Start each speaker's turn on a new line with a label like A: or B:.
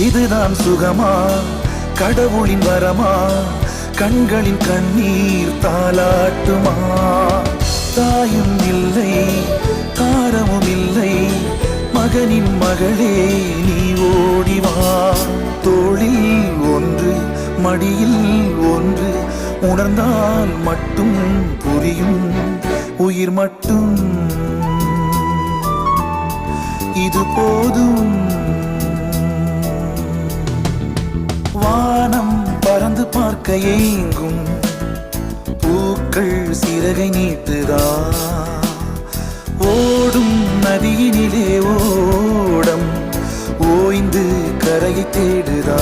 A: இதுதான் சுகமா, கடவுளின் வரமா, கண்களின் கண்ணீர் தாலாட்டுமா? தாயும் இல்லை, தாரமும் இல்லை, மகனின் மகளே நீ ஓடிவா. தோளில் ஒன்று, மடியில் ஒன்று, உணர்ந்தால் மட்டும் புரியும் உயிர் மட்டும் இது போதும். வானம் பறந்து பார்க்க ஏங்கும், பூக்கள் சிறகை நீட்டுதா? ஓடும் நதியினிலே ஓடம் ஓய்ந்து கரையை தேடுதா?